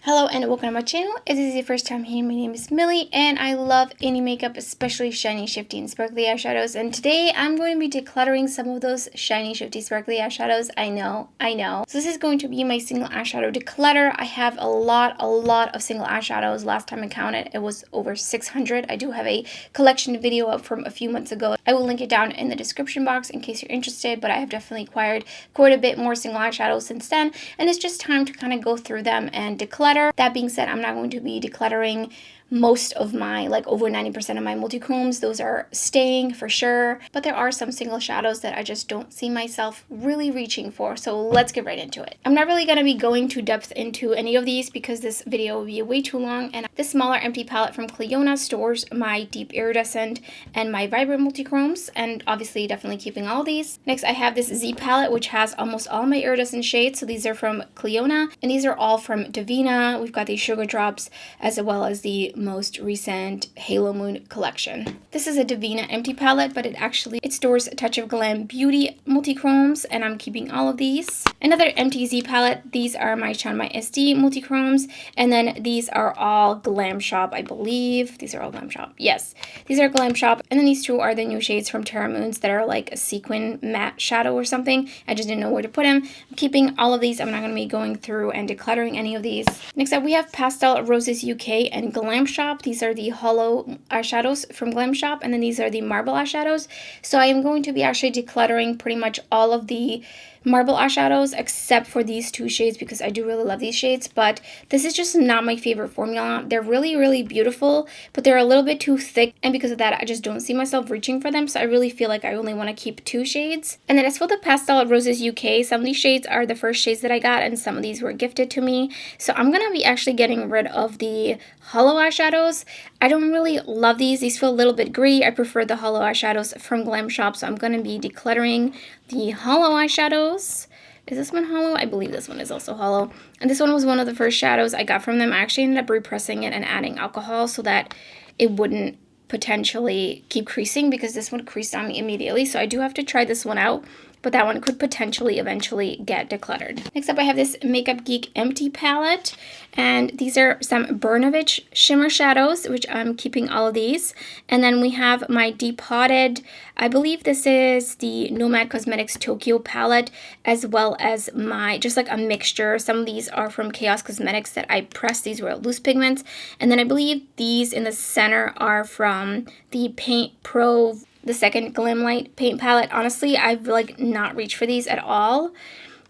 Hello and welcome to my channel. If this is your first time here, my name is Millie and I love any makeup, especially shiny, shifty, and sparkly eyeshadows. And today I'm going to be decluttering some of those shiny, shifty, sparkly eyeshadows. I know. So this is going to be my single eyeshadow declutter. I have a lot of single eyeshadows. Last time I counted, it was over 600. I do have a collection video up from a few months ago. I will link it down in the description box in case you're interested, but I have definitely acquired quite a bit more single eyeshadows since then, and it's just time to kind of go through them and declutter. That being said, I'm not going to be decluttering most of my, like over 90% of my multichromes. Those are staying for sure, but there are some single shadows that I just don't see myself really reaching for, so let's get right into it. I'm not really going to be going too depth into any of these because this video will be way too long, and this smaller empty palette from Clionadh stores my deep iridescent and my vibrant multichromes, and obviously definitely keeping all these. Next, I have this Z palette which has almost all my iridescent shades, so these are from Clionadh, and these are all from Devinah. We've got these sugar drops as well as the most recent Halo Moon collection. This is a Devinah empty palette, but it stores a touch of Glam Beauty multichromes, and I'm keeping all of these. Another empty Z palette. These are my Shine My SD multichromes, and then these are all Glam Shop, I believe. These are all Glam Shop. Yes, these are Glam Shop, and then these two are the new shades from Terra that are like a sequin matte shadow or something. I just didn't know where to put them. I'm keeping all of these. I'm not going to be going through and decluttering any of these. Next up, we have Pastel Roses UK and Glam Shop. These are the hollow eyeshadows from Glam Shop, and then these are the marble eyeshadows. So I am going to be actually decluttering pretty much all of the marble eyeshadows except for these two shades because I do really love these shades, but this is just not my favorite formula. They're really beautiful, but they're a little bit too thick, and because of that I just don't see myself reaching for them, so I really feel like I only want to keep two shades. And then as for the Pastel Roses UK, some of these shades are the first shades that I got, and some of these were gifted to me, so I'm gonna be actually getting rid of the hollow eyeshadows. I don't really love these. These feel a little bit gritty. I prefer the hollow eyeshadows from Glam Shop, so I'm gonna be decluttering the hollow eyeshadows. Is this one hollow? I believe this one is also hollow. And this one was one of the first shadows I got from them. I actually ended up repressing it and adding alcohol so that it wouldn't potentially keep creasing, because this one creased on me immediately. So I do have to try this one out, but that one could potentially eventually get decluttered. Next up, I have this Makeup Geek empty palette, and these are some Bernovich shimmer shadows, which I'm keeping all of these. And then we have my Depotted, I believe this is the Nomad Cosmetics Tokyo palette, as well as my, just like a mixture. Some of these are from Chaos Cosmetics that I pressed. These were loose pigments. And then I believe these in the center are from the Paint Pro, the second Glam Light paint palette. Honestly, I've like not reached for these at all,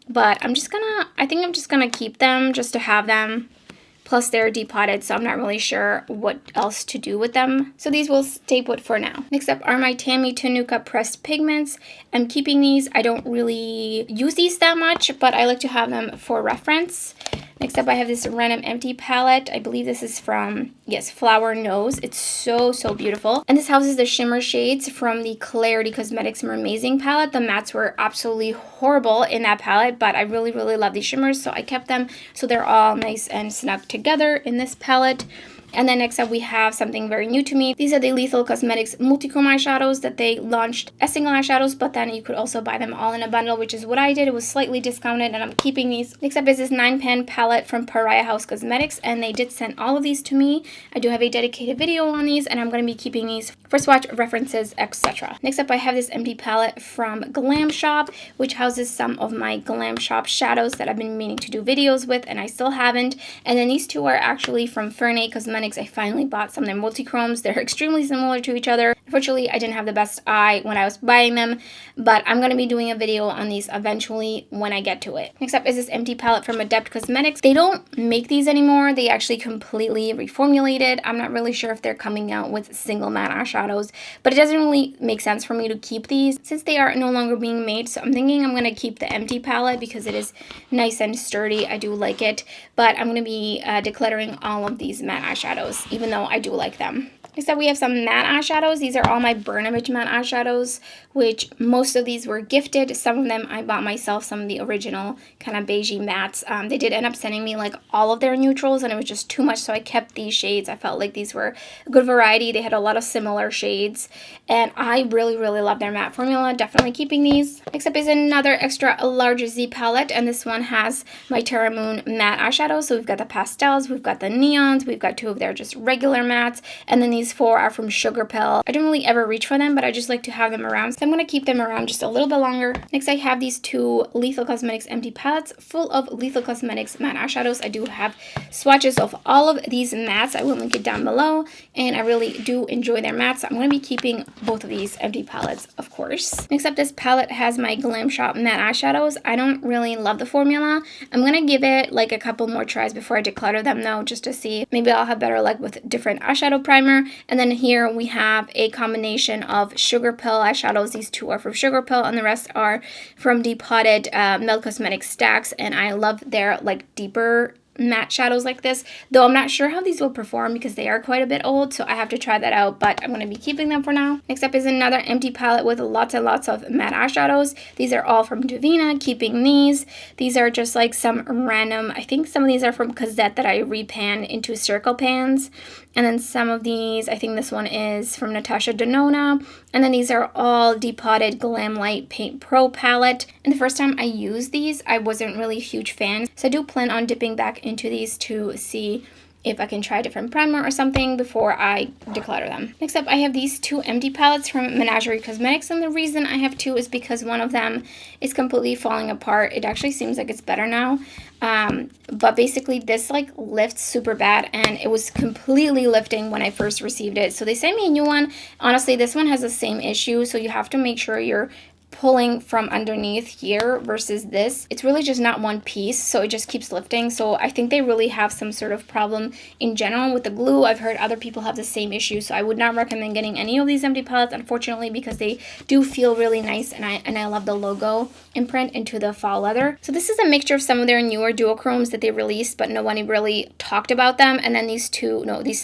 but I think I'm just gonna keep them just to have them. Plus they're depotted, so I'm not really sure what else to do with them. So these will stay put for now. Next up are my Tammy Tenuka pressed pigments. I'm keeping these. I don't really use these that much, but I like to have them for reference. Next up, I have this random empty palette. I believe this is from, yes, Flower Nose. It's so beautiful. And this houses the shimmer shades from the Clarity Cosmetics Mermazing palette. The mattes were absolutely horrible in that palette, but I really love these shimmers, so I kept them. So they're all nice and snug together in this palette. And then next up, we have something very new to me. These are the Lethal Cosmetics multichrome eyeshadows that they launched as single eyeshadows, but then you could also buy them all in a bundle, which is what I did. It was slightly discounted, and I'm keeping these. Next up is this 9-pan palette from Pariah House Cosmetics, and they did send all of these to me. I do have a dedicated video on these, and I'm going to be keeping these for swatch references, etc. Next up, I have this empty palette from Glam Shop, which houses some of my Glam Shop shadows that I've been meaning to do videos with, and I still haven't. And then these two are actually from Fernet Cosmetics. I finally bought some of their multichromes. They're extremely similar to each other. Unfortunately, I didn't have the best eye when I was buying them, but I'm going to be doing a video on these eventually when I get to it. Next up is this empty palette from Adept Cosmetics. They don't make these anymore. They actually completely reformulated. I'm not really sure if they're coming out with single matte eyeshadows, but it doesn't really make sense for me to keep these since they are no longer being made. So I'm thinking I'm going to keep the empty palette because it is nice and sturdy. I do like it, but I'm going to be decluttering all of these matte eyeshadows. eyeshadows, even though I do like them. Next up, we have some matte eyeshadows. These are all my Bernovich matte eyeshadows, which most of these were gifted. Some of them I bought myself, some of the original kind of beigey mattes. They did end up sending me like all of their neutrals, and it was just too much, so I kept these shades. I felt like these were a good variety. They had a lot of similar shades, and I really, really love their matte formula. Definitely keeping these. Next up is another extra large Z palette, and this one has my Terra Moon matte eyeshadows. So we've got the pastels, we've got the neons, we've got two of their just regular mattes, and then these four are from Sugar Pill. I don't really ever reach for them, but I just like to have them around, so I'm going to keep them around just a little bit longer. Next, I have these two Lethal Cosmetics empty palettes full of Lethal Cosmetics matte eyeshadows. I do have swatches of all of these mattes. I will link it down below, and I really do enjoy their mattes, so I'm going to be keeping both of these empty palettes, of course. Next up, this palette has my Glam Shop matte eyeshadows. I don't really love the formula. I'm going to give it like a couple more tries before I declutter them though, just to see. Maybe I'll have better luck with different eyeshadow primer. And then here we have a combination of Sugar Pill eyeshadows. These two are from Sugar Pill, and the rest are from Depotted Melt Cosmetics stacks. And I love their like deeper matte shadows like this, though I'm not sure how these will perform because they are quite a bit old, so I have to try that out, but I'm going to be keeping them for now. Next up is another empty palette with lots and lots of matte eyeshadows. These are all from Devinah, keeping these. These are just like some random, I think some of these are from Cosette that I repan into circle pans, and then some of these, I think this one is from Natasha Denona, and then these are all Depotted Glam Light Paint Pro palette. And the first time I used these, I wasn't really a huge fan, so I do plan on dipping back into these to see if I can try a different primer or something before I declutter them. Next up, I have these two empty palettes from Menagerie Cosmetics, and the reason I have two is because one of them is completely falling apart. It actually seems like it's better now, but basically this like lifts super bad, and it was completely lifting when I first received it. So they sent me a new one. Honestly, this one has the same issue, so you have to make sure you're pulling from underneath here versus this. It's really just not one piece, so it just keeps lifting. So I think they really have some sort of problem in general with the glue. I've heard other people have the same issue, so I would not recommend getting any of these empty palettes, unfortunately, because they do feel really nice, and I love the logo imprint into the fall leather. So this is a mixture of some of their newer duochromes that they released, but no one really talked about them. And then these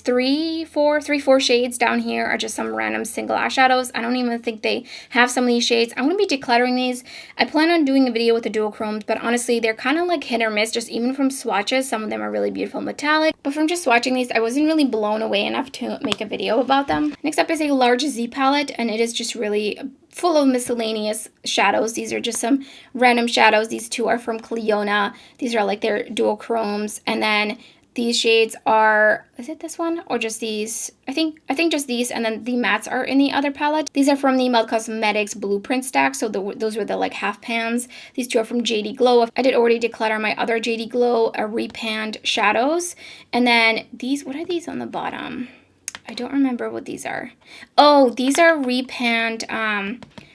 three, four shades down here are just some random single eyeshadows. I don't even think they have some of these shades. I'm going to be decluttering these. I plan on doing a video with the duochromes, but honestly, they're kind of like hit or miss, just even from swatches. Some of them are really beautiful metallic, but from just swatching these, I wasn't really blown away enough to make a video about them. Next up is a large Z palette, and it is just really full of miscellaneous shadows. These are just some random shadows. These two are from Clionadh. These are like their duochromes, and then these shades are, is it this one or just these? I think just these, and then the mattes are in the other palette. These are from the Melt Cosmetics Blueprint stack, so those were the like half pans. These two are from JD Glow. I did already declutter my other JD Glow repanned shadows. And then these, what are these on the bottom? I don't remember what these are. Oh, these are repanned,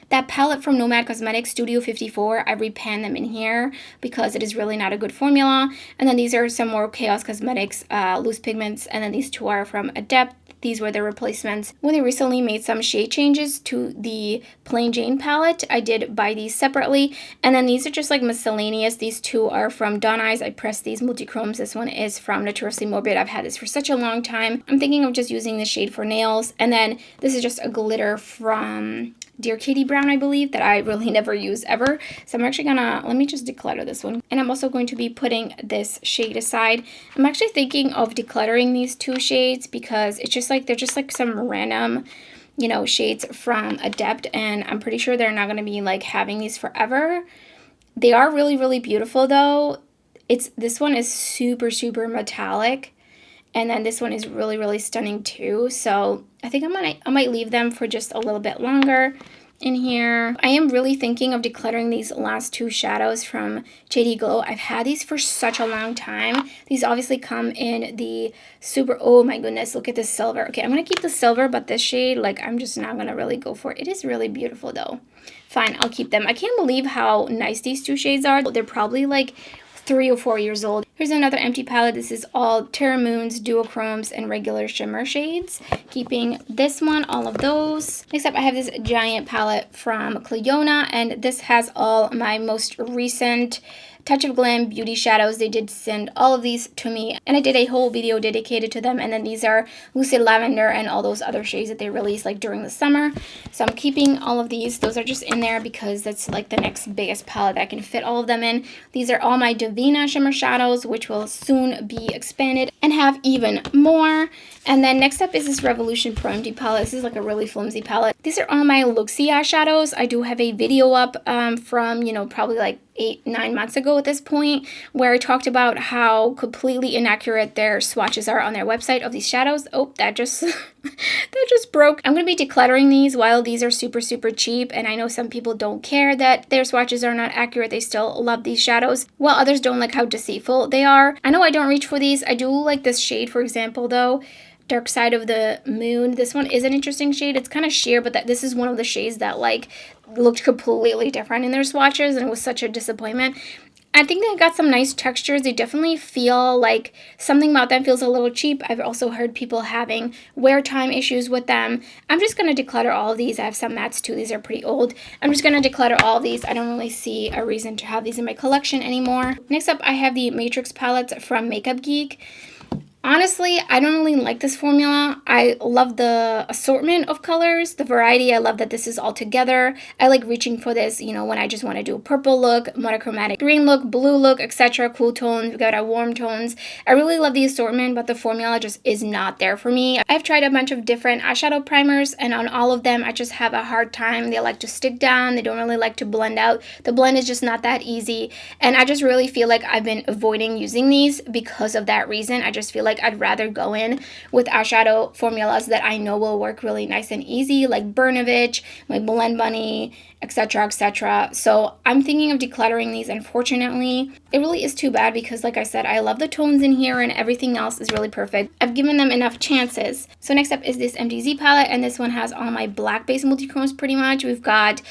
that palette from Nomad Cosmetics Studio 54, I repanned them in here because it is really not a good formula. And then these are some more Chaos Cosmetics loose pigments, and then these two are from Adept. These were the replacements. When they recently made some shade changes to the Plain Jane palette, I did buy these separately. And then these are just like miscellaneous. These two are from Dawn Eyes. I pressed these multichromes. This one is from Notoriously Morbid. I've had this for such a long time. I'm thinking of just using this shade for nails. And then this is just a glitter from Dear Katie Brown, I believe, that I really never use ever. So I'm actually gonna, let me just declutter this one. And I'm also going to be putting this shade aside. I'm actually thinking of decluttering these two shades because it's just like, they're just like some random, you know, shades from Adept. And I'm pretty sure they're not gonna be like having these forever. They are really, really beautiful though. This one is super, super metallic. And then this one is really, really stunning too. So I think I might leave them for just a little bit longer in here. I am really thinking of decluttering these last two shadows from JD Glow. I've had these for such a long time. These obviously come in the super, oh my goodness, look at this silver. Okay, I'm going to keep the silver, but this shade, like, I'm just not going to really go for it. It is really beautiful though. Fine, I'll keep them. I can't believe how nice these two shades are. They're probably like 3 or 4 years old. Here's another empty palette. This is all Terra Moons, duochromes, and regular shimmer shades. Keeping this one, all of those. Next up, I have this giant palette from Clionadh, and this has all my most recent Touch of Glam Beauty Shadows. They did send all of these to me, and I did a whole video dedicated to them. And then these are Lucid Lavender and all those other shades that they released like during the summer. So I'm keeping all of these. Those are just in there because that's like the next biggest palette that I can fit all of them in. These are all my Devinah shimmer shadows, which will soon be expanded and have even more. And then next up is this Revolution Pro Empty palette. This is like a really flimsy palette. These are all my Luxie eyeshadows. I do have a video up from, you know, probably like 8-9 months ago at this point, where I talked about how completely inaccurate their swatches are on their website of these shadows. Oh, that just that just broke. I'm going to be decluttering these. While these are super cheap, and I know some people don't care that their swatches are not accurate, they still love these shadows, while others don't like how deceitful they are. I know I don't reach for these. I do like this shade, for example, though. Dark Side of the Moon. This one is an interesting shade. It's kind of sheer, but this is one of the shades that like looked completely different in their swatches, and it was such a disappointment. I think they got some nice textures. They definitely feel like something about them feels a little cheap. I've also heard people having wear time issues with them. I'm just going to declutter all of these. I have some mattes too. These are pretty old. I'm just going to declutter all of these. I don't really see a reason to have these in my collection anymore. Next up, I have the Matrix palettes from Makeup Geek. Honestly, I don't really like this formula. I love the assortment of colors, the variety. I love that this is all together. I like reaching for this, you know, when I just want to do a purple look, monochromatic green look, blue look, etc. Cool tones, we've got our warm tones. I really love the assortment, but the formula just is not there for me. I've tried a bunch of different eyeshadow primers, and on all of them, I just have a hard time. They like to stick down. They don't really like to blend out. The blend is just not that easy, and I just really feel like I've been avoiding using these because of that reason. I just feel like I'd rather go in with eyeshadow formulas that I know will work really nice and easy, like Bernovich, my Blend Bunny, etc, etc. So I'm thinking of decluttering these, unfortunately. It really is too bad because, like I said, I love the tones in here and everything else is really perfect. I've given them enough chances. So next up is this MTZ palette, and this one has all my black base multichromes pretty much. We've got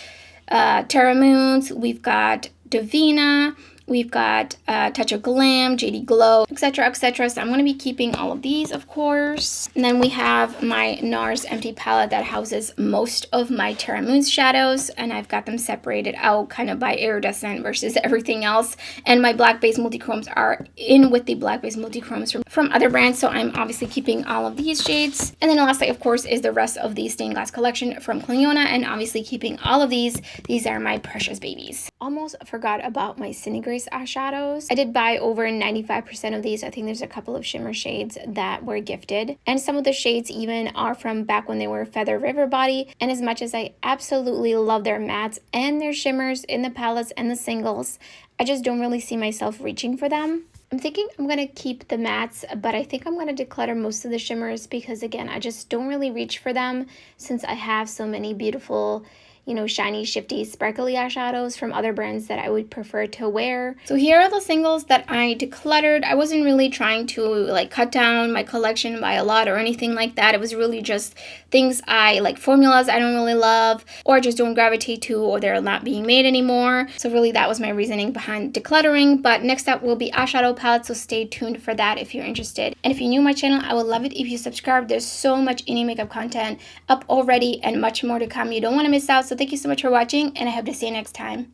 Terra Moons, we've got Devinah, we've got Touch of Glam, JD Glow, etc, etc. So I'm going to be keeping all of these, of course. And then we have my NARS empty palette that houses most of my Terra Moons shadows, and I've got them separated out kind of by iridescent versus everything else. And my black base multichromes are in with the black base multichromes from other brands, so I'm obviously keeping all of these shades. And then lastly, of course, is the rest of the stained glass collection from Clionadh, and obviously keeping all of these. These are my precious babies. Almost forgot about my Cindy Grace eyeshadows. I did buy over 95% of these. I think there's a couple of shimmer shades that were gifted, and some of the shades even are from back when they were Feather River Body. And as much as I absolutely love their mattes and their shimmers in the palettes and the singles, I just don't really see myself reaching for them. I'm thinking I'm going to keep the mattes, but I think I'm going to declutter most of the shimmers because, again, I just don't really reach for them since I have so many beautiful, you know, shiny, shifty, sparkly eyeshadows from other brands that I would prefer to wear. So here are the singles that I decluttered. I wasn't really trying to like cut down my collection by a lot or anything like that. It was really just things I like, formulas I don't really love or just don't gravitate to, or they're not being made anymore. So really that was my reasoning behind decluttering. But next up will be eyeshadow palettes, so stay tuned for that if you're interested. And if you're new to my channel, I would love it if you subscribe. There's so much indie makeup content up already and much more to come. You don't want to miss out. So thank you so much for watching, and I hope to see you next time.